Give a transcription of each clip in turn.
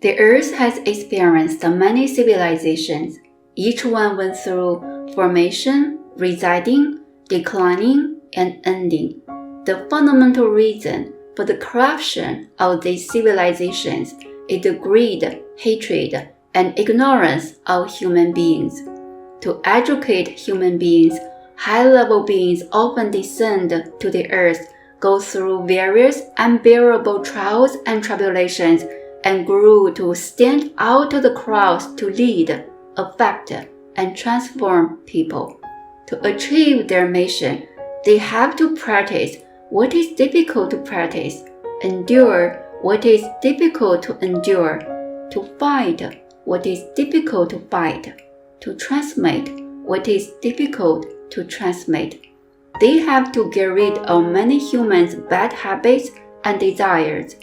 The earth has experienced many civilizations. Each one went through formation, residing, declining, and ending. The fundamental reason for the corruption of these civilizations is the greed, hatred, and ignorance of human beings. To educate human beings, high-level beings often descend to the earth, go through various unbearable trials and tribulations, and grew to stand out of the crowds to lead, affect, and transform people. To achieve their mission, they have to practice what is difficult to practice, endure what is difficult to endure, to fight what is difficult to fight, to transmit what is difficult to transmit. They have to get rid of many humans' bad habits and desires,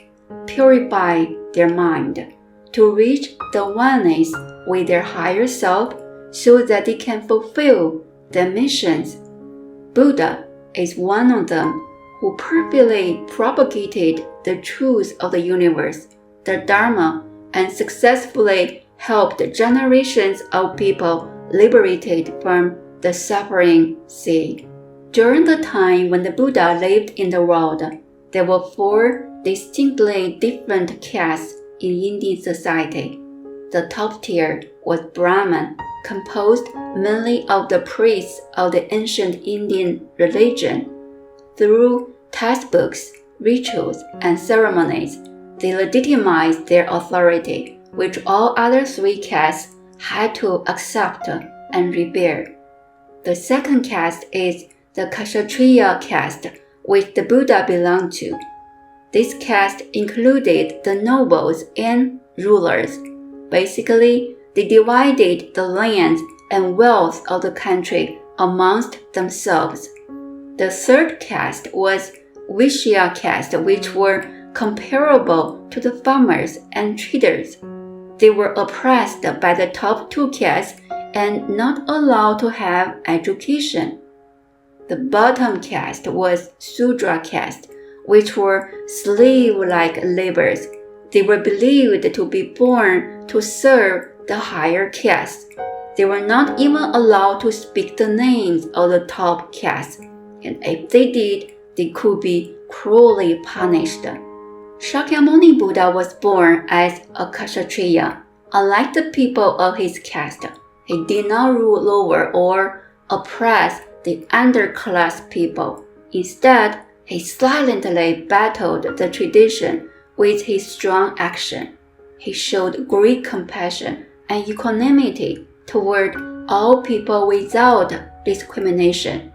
purify their mind, to reach the oneness with their higher self so that they can fulfill their missions. Buddha is one of them who perfectly propagated the truth of the universe, the Dharma, and successfully helped generations of people liberated from the suffering sea. During the time when the Buddha lived in the world, there were 4 distinctly different castes in Indian society. The top tier was Brahman, composed mainly of the priests of the ancient Indian religion. Through textbooks, rituals, and ceremonies, they legitimized their authority, which all other 3 castes had to accept and revere. The second caste is the Kshatriya caste, which the Buddha belonged to. This caste included the nobles and rulers. Basically, they divided the land and wealth of the country amongst themselves. The third caste was Vishya caste, which were comparable to the farmers and traders. They were oppressed by the top 2 castes and not allowed to have education. The bottom caste was Sudra caste, which were slave-like laborers. They were believed to be born to serve the higher castes. They were not even allowed to speak the names of the top castes, and if they did, they could be cruelly punished. Shakyamuni Buddha was born as a Kshatriya. Unlike the people of his caste, he did not rule over or oppress the underclass people. Instead, he silently battled the tradition with his strong action. He showed great compassion and equanimity toward all people without discrimination.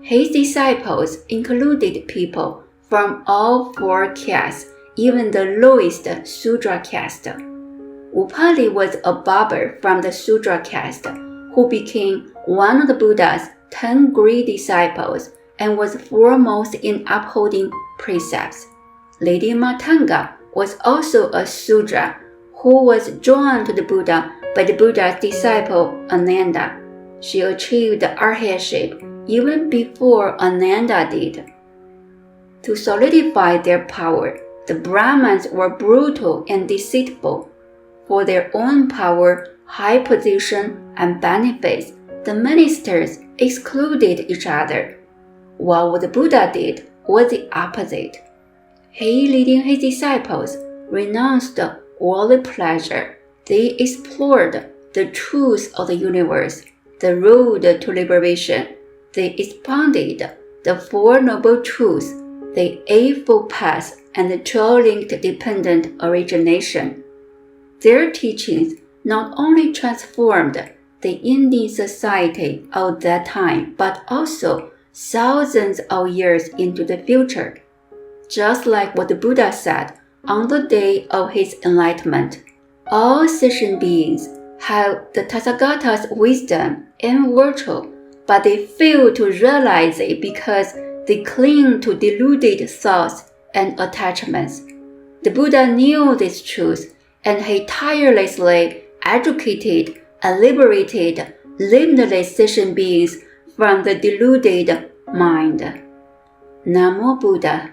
His disciples included people from all 4 castes, even the lowest Sudra caste. Upali was a barber from the Sudra caste who became one of the Buddha's 10 great disciples and was foremost in upholding precepts. Lady Matanga was also a Sudra who was joined to the Buddha by the Buddha's disciple Ananda. She achieved arhatship even before Ananda did. To solidify their power, the Brahmins were brutal and deceitful. For their own power, high position, and benefits, the ministers excluded each other, while what the Buddha did was the opposite. He, leading his disciples, renounced worldly pleasure. They explored the truth of the universe, the road to liberation. They expounded the 4 noble truths, the Eightfold Path, and the 12-linked dependent origination. Their teachings not only transformed the Indian society of that time, but also thousands of years into the future. Just like what the Buddha said on the day of his enlightenment, all sentient beings have the Tathagata's wisdom and virtue, but they fail to realize it because they cling to deluded thoughts and attachments. The Buddha knew this truth, and he tirelessly educated and liberated limitless sentient beings from the deluded mind. Namo Buddha.